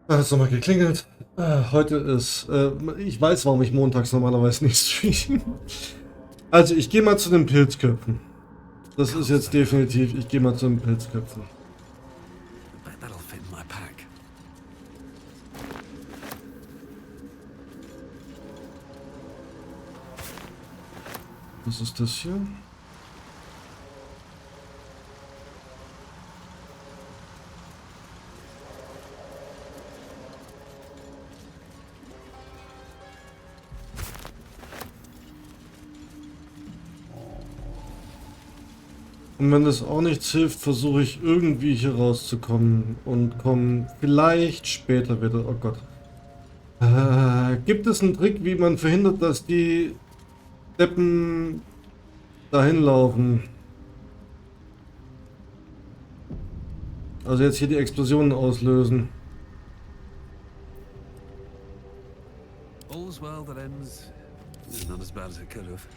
Hat nochmal geklingelt. Heute ist, ich weiß, warum ich montags normalerweise nicht streame. Also, ich gehe mal zu den Pilzköpfen. Das ist jetzt definitiv, ich gehe mal zu den Pilzköpfen. Was ist das hier? Und wenn das auch nichts hilft, versuche ich irgendwie hier rauszukommen und komme vielleicht später wieder. Oh Gott. Gibt es einen Trick, wie man verhindert, dass die Deppen dahin laufen? Also jetzt hier die Explosionen auslösen. All's well that ends is not as bad as it could have.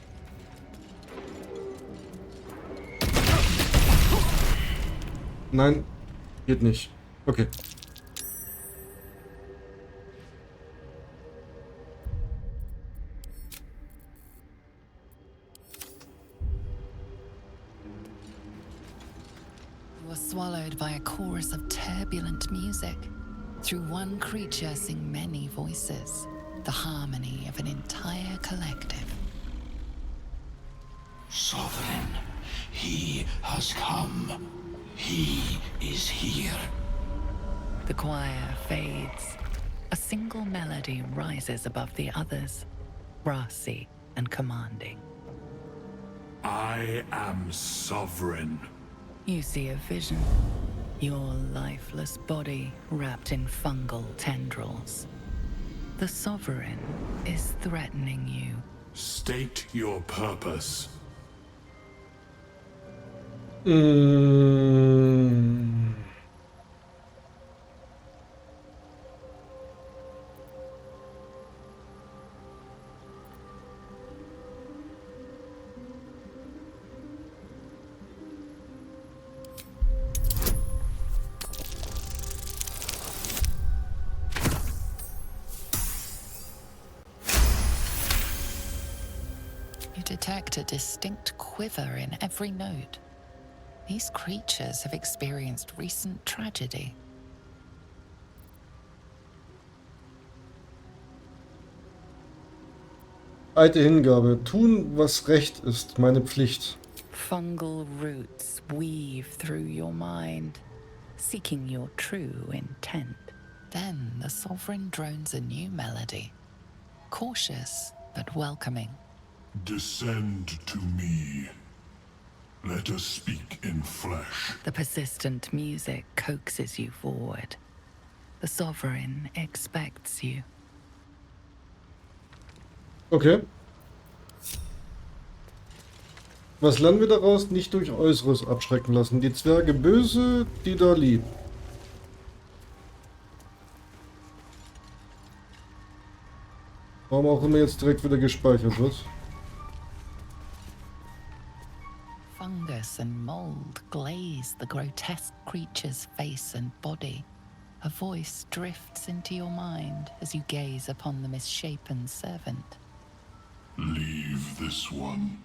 Nein, geht nicht. Okay. Was swallowed by a chorus of turbulent music. Through one creature sing many voices, the harmony of an entire collective. Sovereign, he has come. He is here. The choir fades. A single melody rises above the others, brassy and commanding. I am sovereign. You see a vision. Your lifeless body wrapped in fungal tendrils. The Sovereign is threatening you. State your purpose. You detect a distinct quiver in every note. These creatures have experienced recent tragedy. Eid der Hingabe. Tun, was recht ist, meine Pflicht. Fungal roots weave through your mind, seeking your true intent. Then the Sovereign drones a new melody, cautious but welcoming. Descend to me. Let us speak in flesh. The persistent music coaxes you forward. The Sovereign expects you. Okay. Was lernen wir daraus? Nicht durch Äußeres abschrecken lassen. Die Zwerge böse, die da lieb. Warum auch immer jetzt direkt wieder gespeichert wird. Fungus and mold glaze the grotesque creature's face and body. A voice drifts into your mind as you gaze upon the misshapen servant. Leave this one.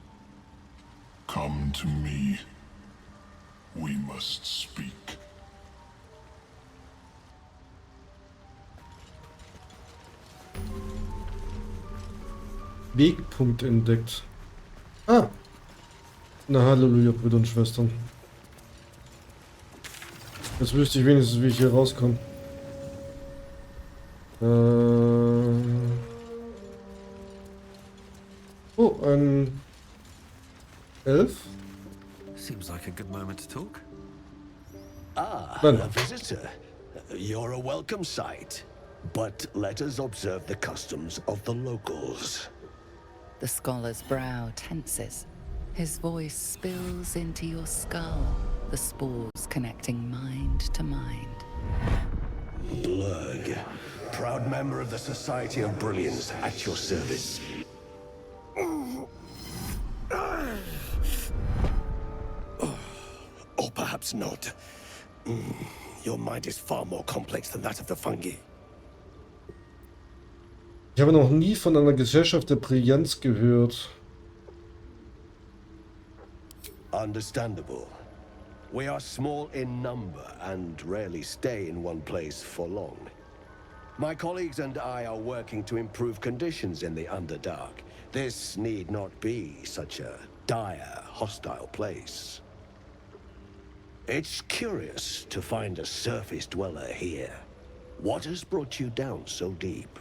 Come to me. We must speak. Wegpunkt entdeckt. Ah! Na Halleluja, Brüder und Schwestern. Jetzt wüsste ich wenigstens, wie ich hier rauskomme. Oh, ein Elf? Seems like a good moment to talk. Nein. A visitor. You're a welcome sight. But let us observe the customs of the locals. The scholar's brow tenses. His voice spills into your skull, the spores connecting mind to mind. Blurg, proud member of the Society of Brilliance, at your service. Or perhaps not. Your mind is far more complex than that of the fungi. Ich habe noch nie von einer Gesellschaft der Brillanz gehört. Understandable. We are small in number and rarely stay in one place for long. My colleagues and I are working to improve conditions in the Underdark. This need not be such a dire, hostile place. It's curious to find a surface dweller here. What has brought you down so deep?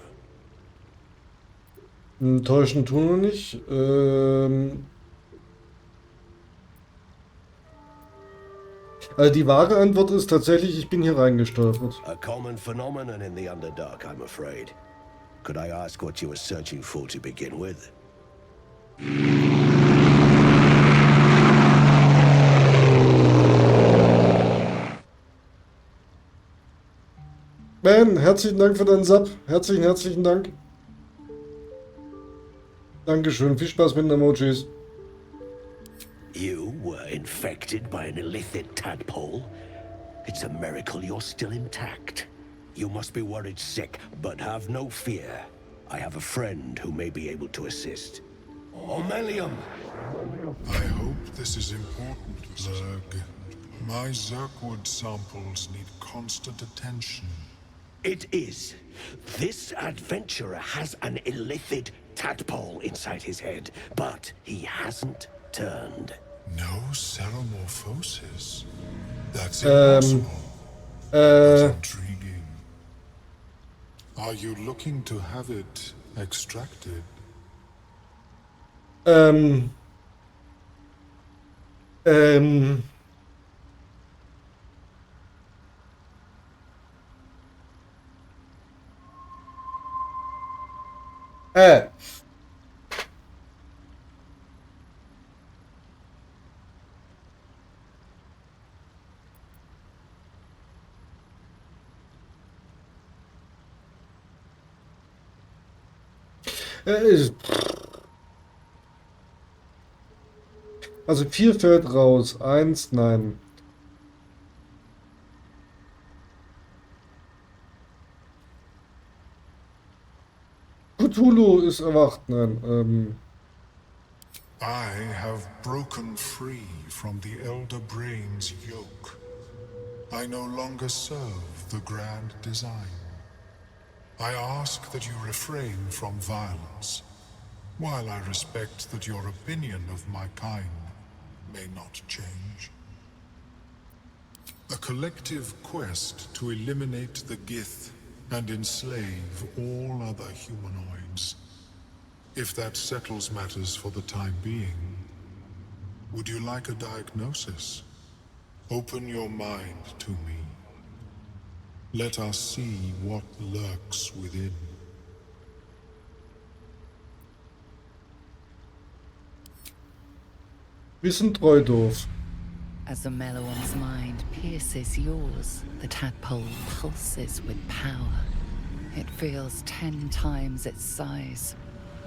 Täuschen tun wir nicht. Also die wahre Antwort ist tatsächlich, ich bin hier reingestolpert. A common phenomenon in the Underdark, I'm afraid. Could I ask what you were searching for to begin with? Ben, herzlichen Dank für deinen Sub. Herzlichen Dank. Dankeschön. Viel Spaß mit den Emojis. You were infected by an illithid tadpole? It's a miracle you're still intact. You must be worried sick, but have no fear. I have a friend who may be able to assist. Omelium! I hope this is important, Zerg. My Zergwood samples need constant attention. It is. This adventurer has an illithid tadpole inside his head, but he hasn't turned. No seromorphosis. That's impossible. That's intriguing. Are you looking to have it extracted? Also 4 fällt raus, 1 nein. Cthulhu ist erwacht, nein. I have broken free from the Elder Brain's yoke. I no longer serve the grand design. I ask that you refrain from violence, while I respect that your opinion of my kind may not change. A collective quest to eliminate the Gith and enslave all other humanoids. If that settles matters for the time being, would you like a diagnosis? Open your mind to me. Let us see what lurks within. Wir sind treu doof. As the Meloam's mind pierces yours, the tadpole pulses with power. It feels 10 times its size.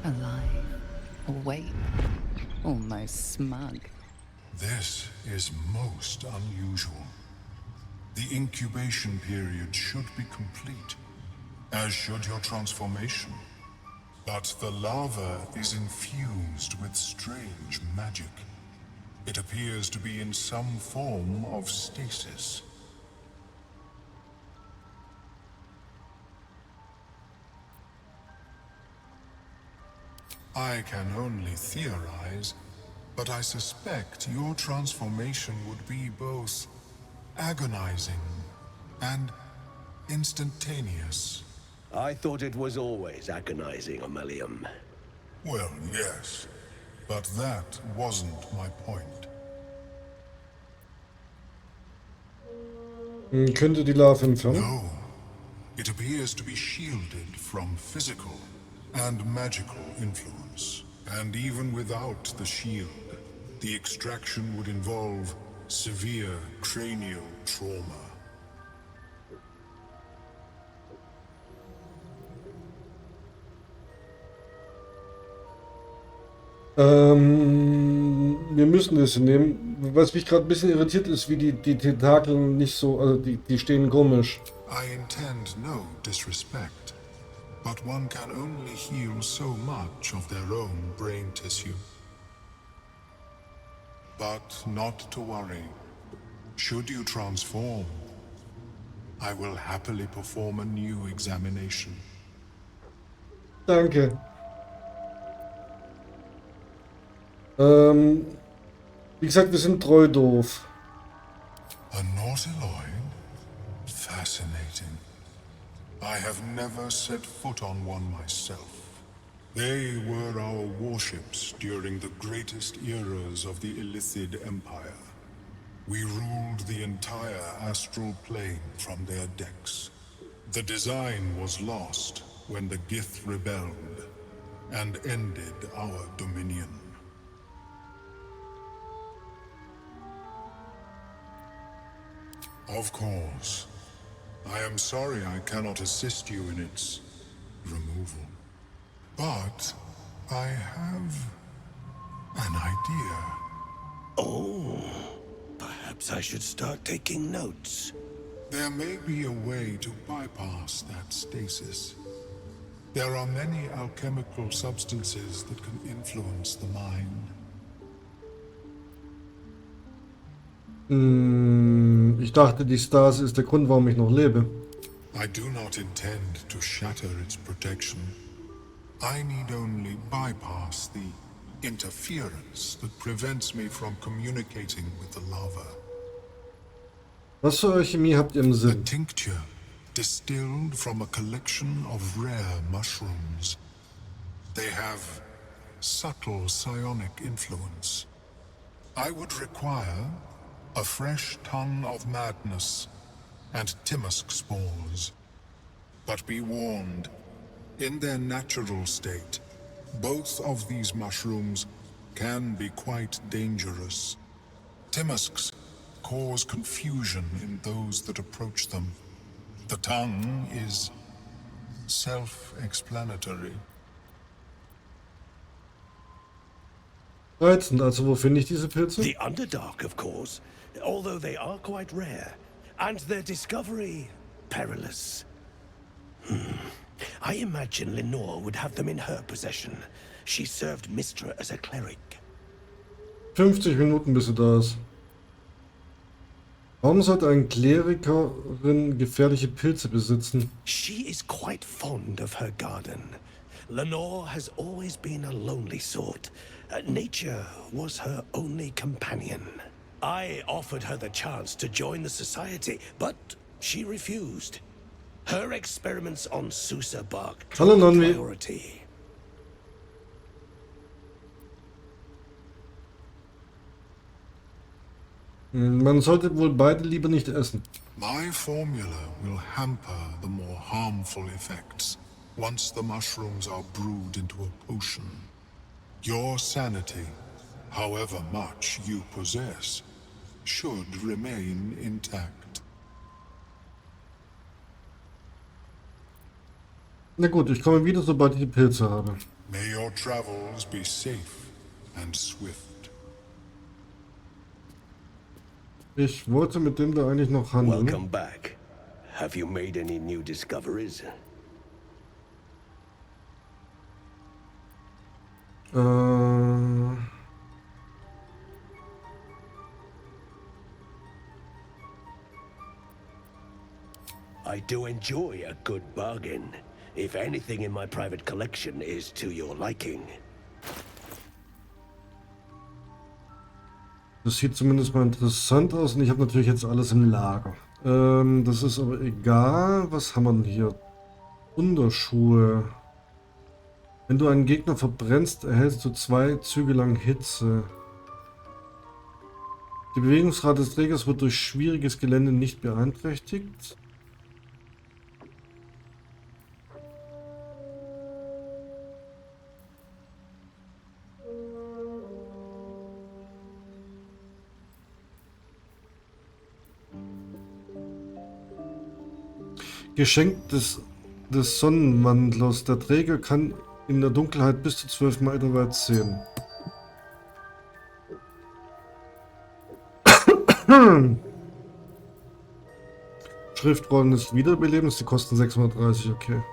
Alive, awake, almost smug. This is most unusual. The incubation period should be complete, as should your transformation. But the larva is infused with strange magic. It appears to be in some form of stasis. I can only theorize, but I suspect your transformation would be both agonizing and instantaneous. I thought it was always agonizing, Omelium. Well, yes, but that wasn't my point. Könnte die Larve entfernen? No, it appears to be shielded from physical and magical influence. And even without the shield, the extraction would involve severe cranial trauma. Wir müssen das nehmen. Was mich gerade ein bisschen irritiert ist, wie die Tentakel nicht so, also die stehen komisch. I intend no disrespect, but one can only heal so much of their own brain tissue. But not to worry. Should you transform, I will happily perform a new examination. Danke. Wie gesagt, wir sind treu doof. A Nautiloid? Fascinating. I have never set foot on one myself. They were our warships during the greatest eras of the Illithid Empire. We ruled the entire astral plane from their decks. The design was lost when the Gith rebelled and ended our dominion. Of course. I am sorry I cannot assist you in its removal. But I have an idea. Oh, perhaps I should start taking notes. There may be a way to bypass that stasis. There are many alchemical substances that can influence the mind. Ich dachte, die Stase ist der Grund, warum ich noch lebe. I do not intend to shatter its protection. I need only bypass the interference that prevents me from communicating with the lava. Was für Alchemie habt ihr im A Sinn? tincture distilled from a collection of rare mushrooms. They have subtle psionic influence. I would require a fresh ton of madness and Timusk spores. But be warned, in their natural state, both of these mushrooms can be quite dangerous. Timusks cause confusion in those that approach them. The tongue is self-explanatory. Reizend, also wo finde ich diese Pilze? The Underdark, of course, although they are quite rare, and their discovery perilous. I imagine Lenore would have them in her possession. She served Mistra as a cleric. 50 Minuten, bis sie da ist. Warum sollte ein Klerikerin gefährliche Pilze besitzen? She is quite fond of her garden. Lenore has always been a lonely sort. Nature was her only companion. I offered her the chance to join the society, but she refused. Her experiments on Susa bark Hallo, took Nonvi. priority. Man sollte wohl beide lieber nicht essen. My formula will hamper the more harmful effects once the mushrooms are brewed into a potion. Your sanity, however much you possess, should remain intact. Na gut, ich komme wieder, sobald ich die Pilze habe. May your travels be safe and swift. Ich wollte mit dem da eigentlich noch handeln. Welcome back. Have you made any new discoveries? I do enjoy a good bargain. If anything in my private collection is to your liking. Das sieht zumindest mal interessant aus und ich habe natürlich jetzt alles im Lager. Das ist aber egal. Was haben wir denn hier? Unterschuhe. Wenn du einen Gegner verbrennst, erhältst du 2 Züge lang Hitze. Die Bewegungsrate des Trägers wird durch schwieriges Gelände nicht beeinträchtigt. Geschenk des Sonnenwandlers. Der Träger kann in der Dunkelheit bis zu 12 Meter weit sehen. Schriftrollen des Wiederbelebens, die kosten 630, okay.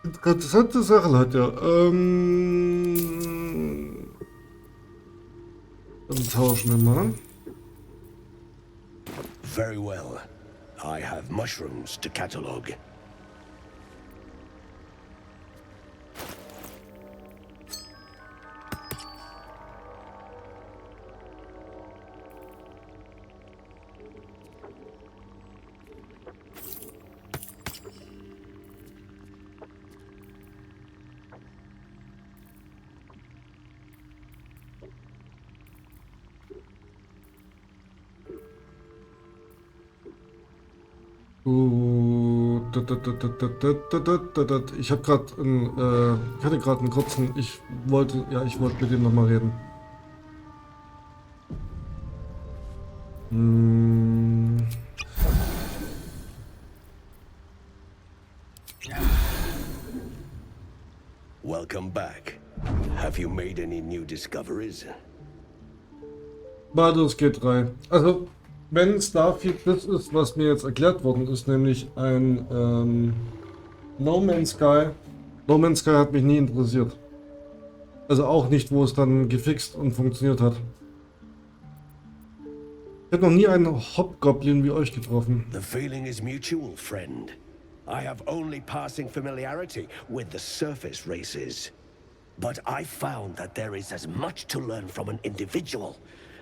Interessante Sache hat ja. Dann tauschen wir mal. Very well. I have mushrooms to catalog. Ich habe gerade ich hatte gerade einen kurzen, ich wollte mit dem nochmal reden. Welcome back. Have you made any new discoveries? Baldur's Gate 3. Also, wenn Starfield das ist, was mir jetzt erklärt worden ist, nämlich ein No Man's Sky. No Man's Sky hat mich nie interessiert. Also auch nicht, wo es dann gefixt und funktioniert hat. Ich habe noch nie einen Hobgoblin wie euch getroffen. The feeling is mutual, friend. I have only passing familiarity with the surface races. But I found that there is as much to learn from an individual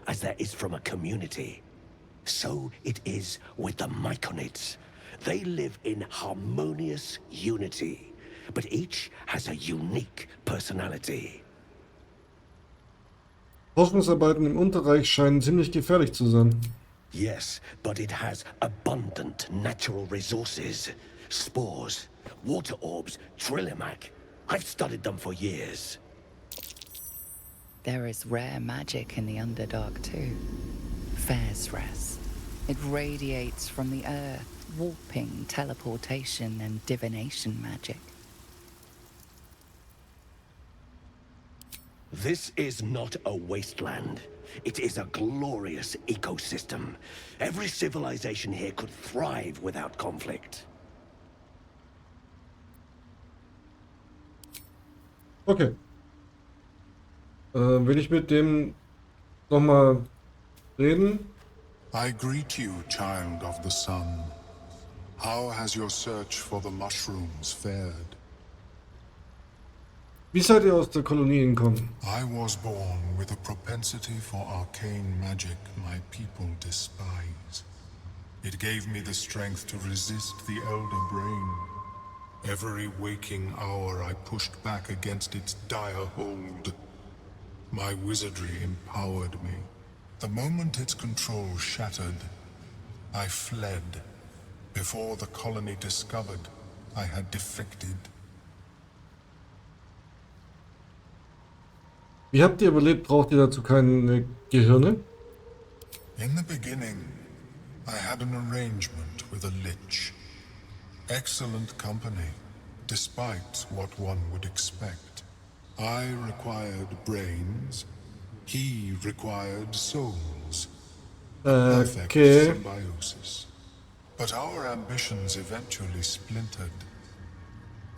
as there is from a community. So it is with the Myconids. They live in harmonious unity, but each has a unique personality. Forschungsarbeiten im Unterreich scheinen ziemlich gefährlich zu sein. Yes, but it has abundant natural resources. Spores, water orbs, Trillimac. I've studied them for years. There is rare magic in the Underdark too. Fair's Rest. It radiates from the earth, warping, teleportation, and divination magic. This is not a wasteland. It is a glorious ecosystem. Every civilization here could thrive without conflict. Okay. Will ich mit dem nochmal reden? I greet you, child of the sun. How has your search for the mushrooms fared? Wie seid ihr aus der Kolonie hingekommen? I was born with a propensity for arcane magic my people despise. It gave me the strength to resist the elder brain. Every waking hour I pushed back against its dire hold. My wizardry empowered me. The moment its control shattered, I fled. Before the colony discovered I had defected. Wie habt ihr überlebt? Braucht ihr dazu keine Gehirne? In the beginning, I had an arrangement with a lich. Excellent company, despite what one would expect. I required brains, he required souls. Perfect Okay. symbiosis. But our ambitions eventually splintered.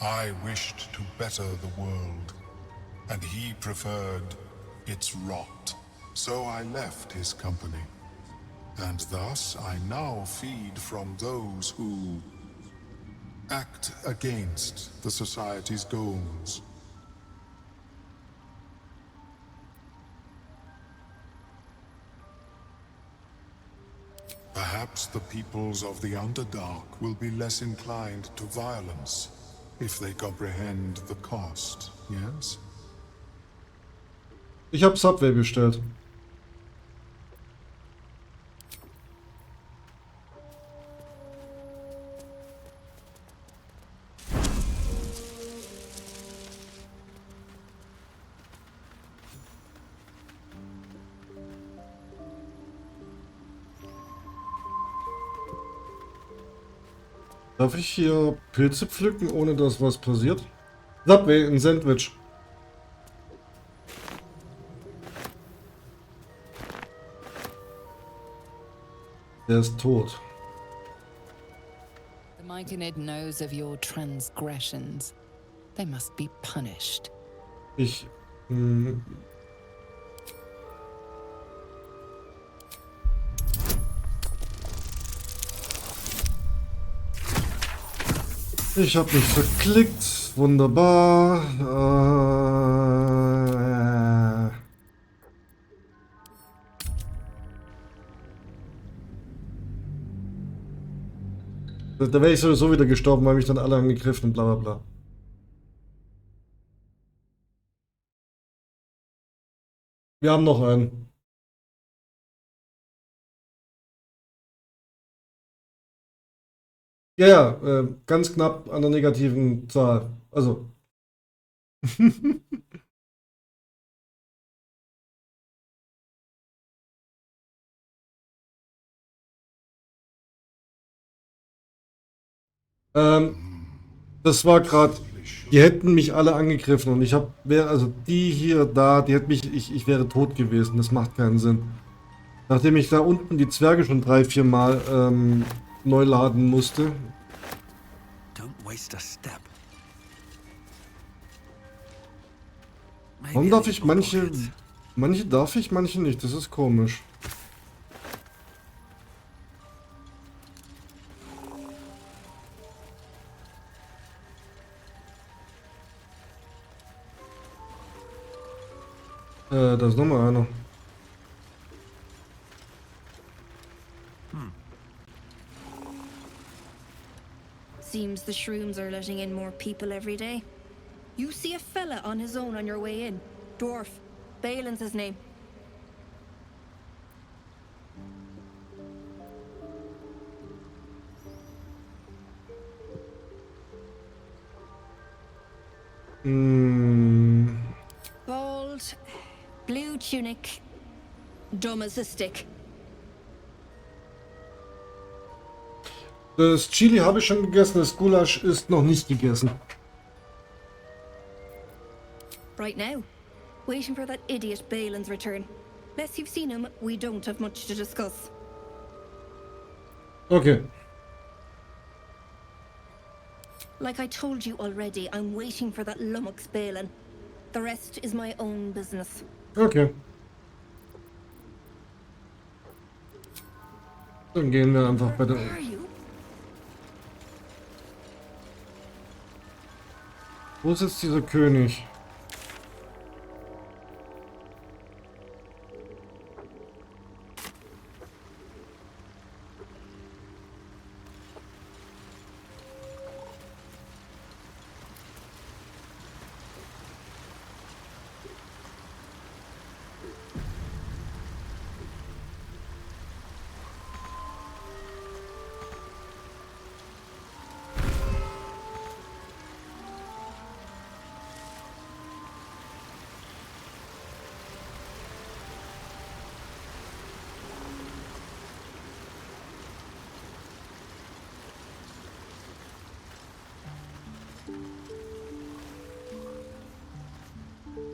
I wished to better the world, and he preferred its rot. So I left his company. And thus I now feed from those who act against the society's goals. Perhaps the peoples of the Underdark will be less inclined to violence if they comprehend the cost, yes? Ich habe Subway bestellt. Darf ich hier Pilze pflücken, ohne dass was passiert? Subway, ein Sandwich. Der ist tot. The Myconid knows of your transgressions. They must be punished. Ich... Ich habe mich verklickt. Wunderbar. Da wäre ich sowieso wieder gestorben, weil mich dann alle angegriffen und bla bla bla. Wir haben noch einen. Ja, ja, ganz knapp an der negativen Zahl. Also. Das war gerade, die hätten mich alle angegriffen und ich habe, also die hier da, die hätten mich, ich wäre tot gewesen. Das macht keinen Sinn. Nachdem ich da unten die Zwerge schon 3-4 Mal neu laden musste. Don't waste a step. Warum darf ich manche darf ich, manche nicht? Das ist komisch. Da ist nochmal einer. Seems the shrooms are letting in more people every day. You see a fella on his own on your way in. Dwarf. Balin's his name. Bald, blue tunic, dumb as a stick. Das Chili habe ich schon gegessen, das Gulasch ist noch nicht gegessen. Right now, waiting for that idiot Balin's return. Unless you've seen him, we don't have much to discuss. Okay. Like I told you already, I'm waiting for that lummox Balin. The rest is my own business. Okay. Dann gehen wir einfach bei der... Where are you? Wo ist jetzt dieser König?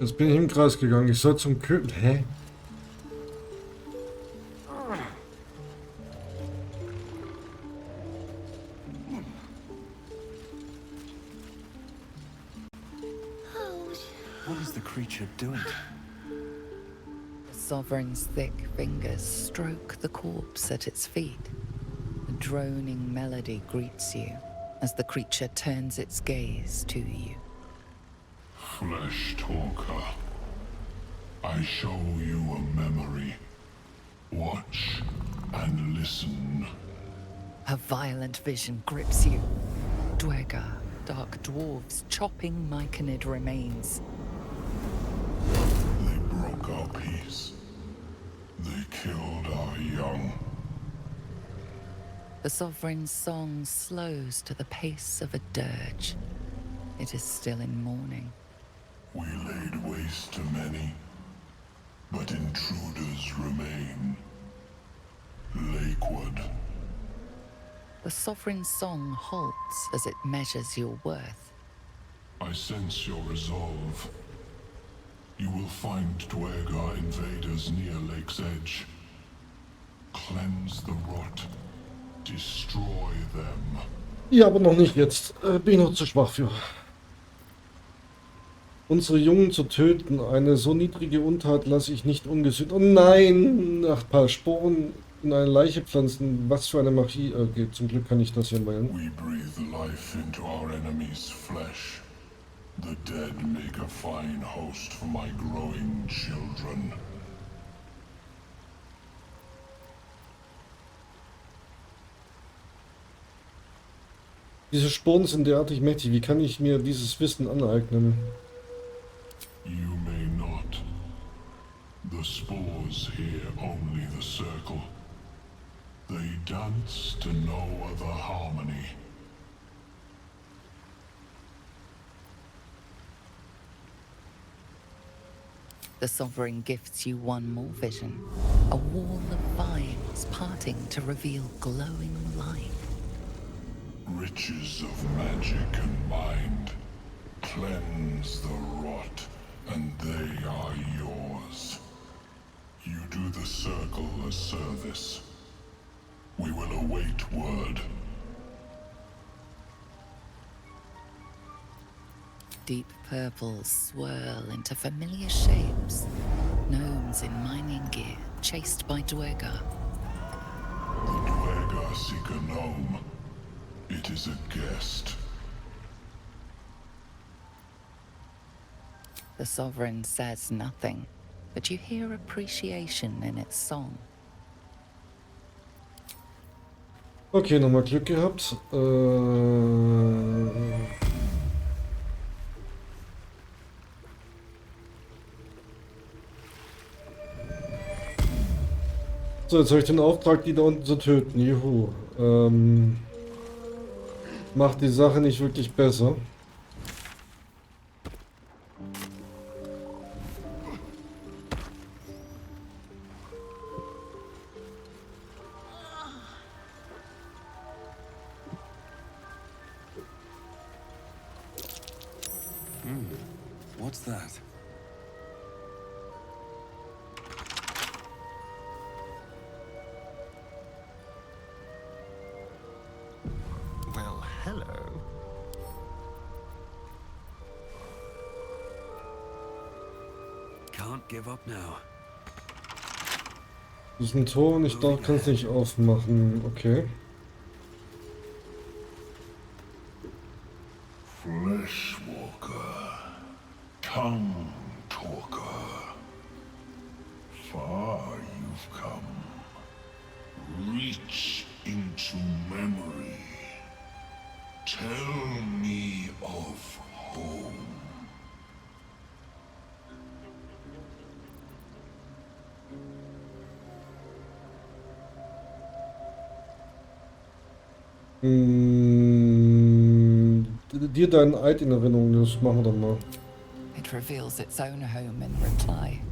Jetzt bin ich im Kreis gegangen. Ich soll zum König. Hä? What is the creature doing? The sovereign's thick fingers stroke the corpse at its feet. A droning melody greets you as the creature turns its gaze to you. Flesh talker, I show you a memory. Watch and listen. A violent vision grips you. Dwergar, dark dwarves chopping myconid remains. They broke our peace. They killed our young. The sovereign's song slows to the pace of a dirge. It is still in mourning. We laid waste to many, but intruders remain. Lakewood. The sovereign's song halts as it measures your worth. I sense your resolve. You will find Dwergar invaders near Lake's edge. Cleanse the rot. Destroy them. Ja, aber noch nicht jetzt. Bin ich noch zu schwach für. Unsere Jungen zu töten, eine so niedrige Untat lasse ich nicht ungesühnt. Oh nein! Ach, paar Sporen in eine Leiche pflanzen. Was für eine Magie. Okay, zum Glück kann ich das hier wählen. We breathe life into our enemy's flesh. The dead make a fine host for my growing children. Diese Sporen sind derartig mächtig. Wie kann ich mir dieses Wissen aneignen? You may not. The spores hear only the circle. They dance to no other harmony. The sovereign gifts you one more vision. A wall of vines parting to reveal glowing light. Riches of magic and mind. Cleanse the rot, and they are yours. You do the circle a service. We will await word. Deep purples swirl into familiar shapes. Gnomes in mining gear, chased by Dwergar. The Dwergar seek a gnome. It is a guest. The sovereign says nothing, but you hear appreciation in its song. Okay, nochmal Glück gehabt. So, jetzt habe ich den Auftrag, die da unten zu töten. Juhu. Macht die Sache nicht wirklich besser. What's that? Well, hello. Can't give up now. Das ist ein Tor und ich kann es nicht aufmachen. Okay. Fleshwalker, tongue talker. Far you've come. Reach into memory. Tell me of home. Dir deinen Eid in Erinnerung, das machen wir doch mal. It reveals its own home in reply.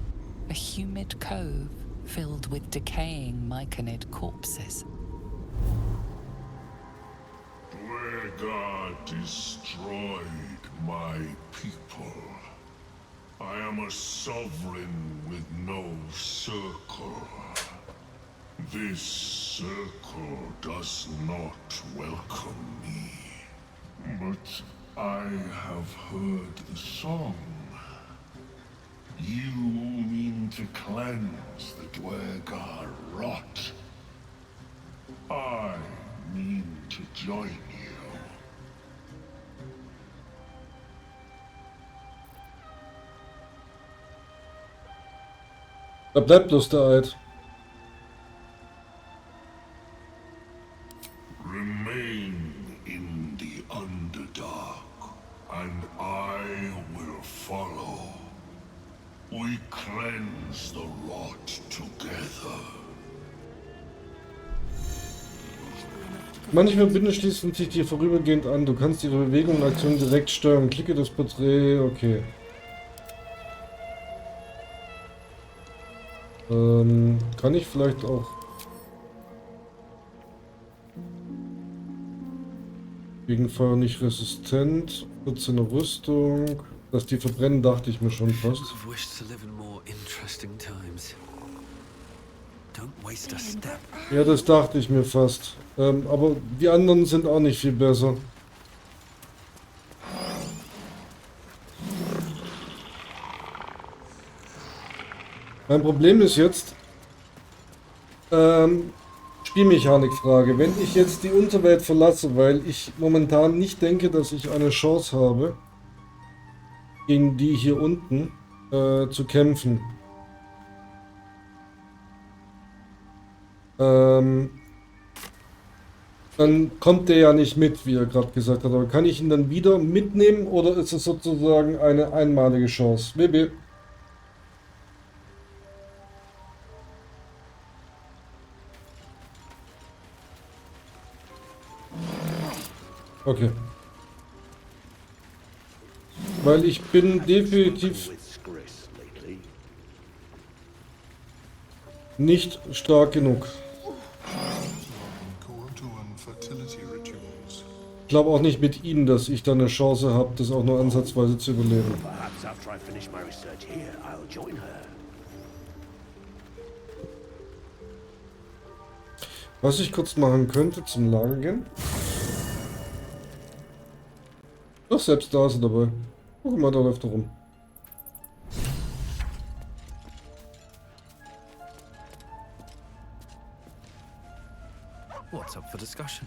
A humid cove filled with decaying myconid corpses. Dwergar destroyed my people. I am a sovereign with no circle. This circle does not welcome me. But I have heard the song. You mean to cleanse the Dwergar rot. I mean to join you. Da bleibt bloß der Eid. Remain in the Underdark, and I will follow. We cleanse the rot together. Manche Verbände schließen sich dir vorübergehend an. Du kannst ihre Bewegung und Aktion direkt steuern. Klicke das Porträt. Okay. Kann ich vielleicht auch... Gegen Feuer nicht resistent. 14er Rüstung. Dass die verbrennen, dachte ich mir schon fast. I've wished to live in more interesting times. Don't waste a step. Ja, das dachte ich mir fast. Aber die anderen sind auch nicht viel besser. Mein Problem ist jetzt, Spielmechanikfrage. Wenn ich jetzt die Unterwelt verlasse, weil ich momentan nicht denke, dass ich eine Chance habe, gegen die hier unten zu kämpfen. Dann kommt der ja nicht mit, wie er gerade gesagt hat. Aber kann ich ihn dann wieder mitnehmen oder ist es sozusagen eine einmalige Chance? WB. Okay. Weil ich bin definitiv nicht stark genug. Ich glaube auch nicht mit Ihnen, dass ich da eine Chance habe, das auch nur ansatzweise zu überleben. Was ich kurz machen könnte, zum Lager gehen. Doch, selbst da ist er dabei. Guck mal, da läuft er rum. What's up for discussion?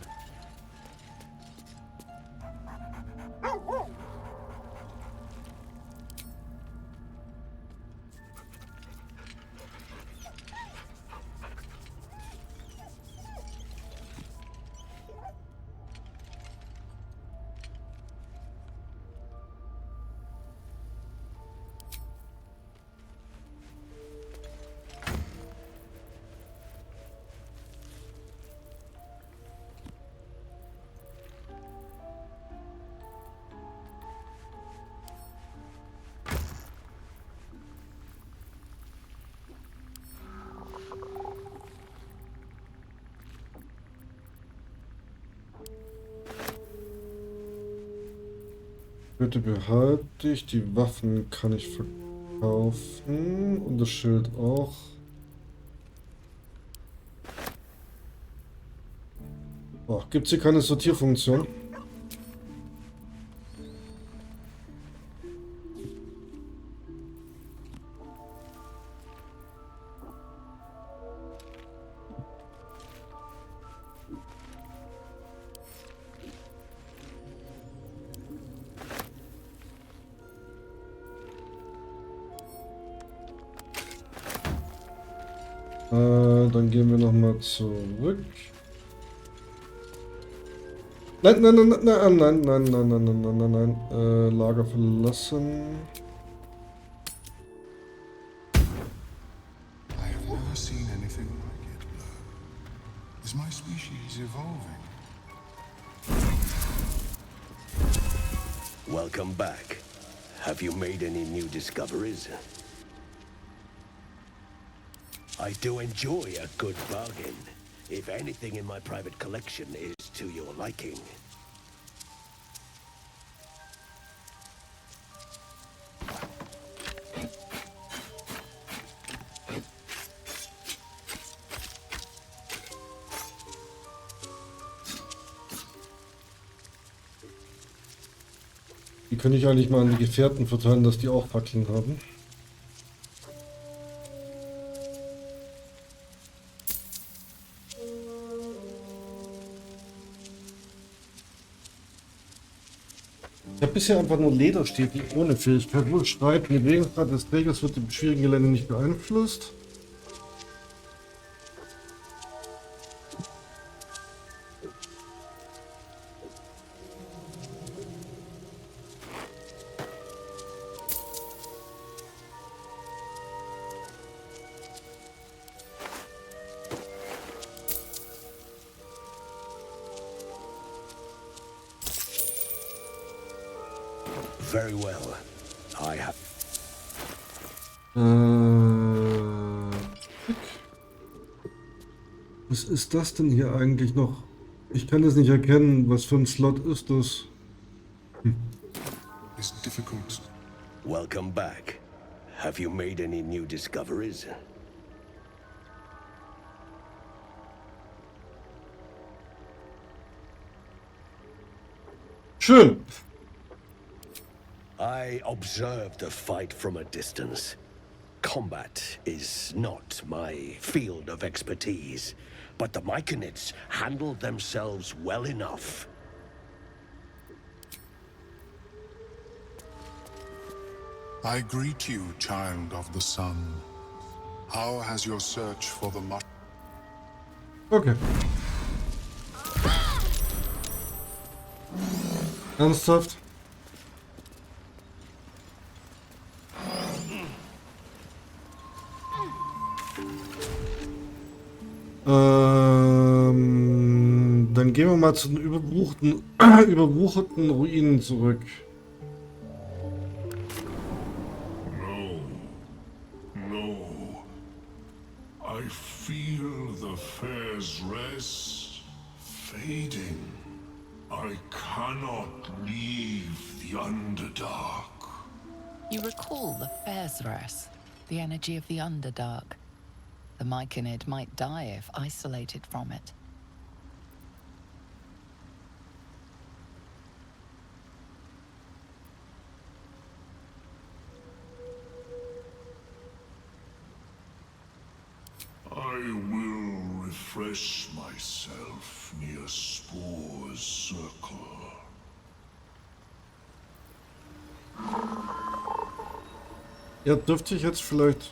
Bitte behalte ich. Die Waffen kann ich verkaufen. Und das Schild auch. Oh, gibt es hier keine Sortierfunktion? Dann gehen wir nochmal zurück. Nein, nein, nein, nein, nein, nein, nein, nein, nein, nein, nein, nein. Lager verlassen. I have never seen anything like it, Blur. Is my species evolving? Welcome back. Have you made any new discoveries? I do enjoy a good bargain, if anything in my private collection is to your liking. Die könnte ich eigentlich mal an die Gefährten verteilen, dass die auch Fackeln haben. Ich habe bisher einfach nur Leder steht, die ohne Fähigkeit wohl schreibt. Die Bewegungsgrad des Trägers wird im schwierigen Gelände nicht beeinflusst. Very well. I have. Was ist das denn hier eigentlich noch? Ich kann es nicht erkennen. Was für ein Slot ist das? It's difficult. Welcome back. Have you made any new discoveries? Schön. I observed the fight from a distance. Combat is not my field of expertise, but the Myconids handled themselves well enough. I greet you, child of the sun. How has your search for the Okay. Ernsthaft? Dann gehen wir mal zu den überwucherten Ruinen zurück. No. I feel the fair's rest fading. I cannot leave the Underdark. You recall the fair's rest, the energy of the Underdark. The Myconid might die if isolated from it. I will refresh myself near Spore's circle. Ja, dürfte ich jetzt vielleicht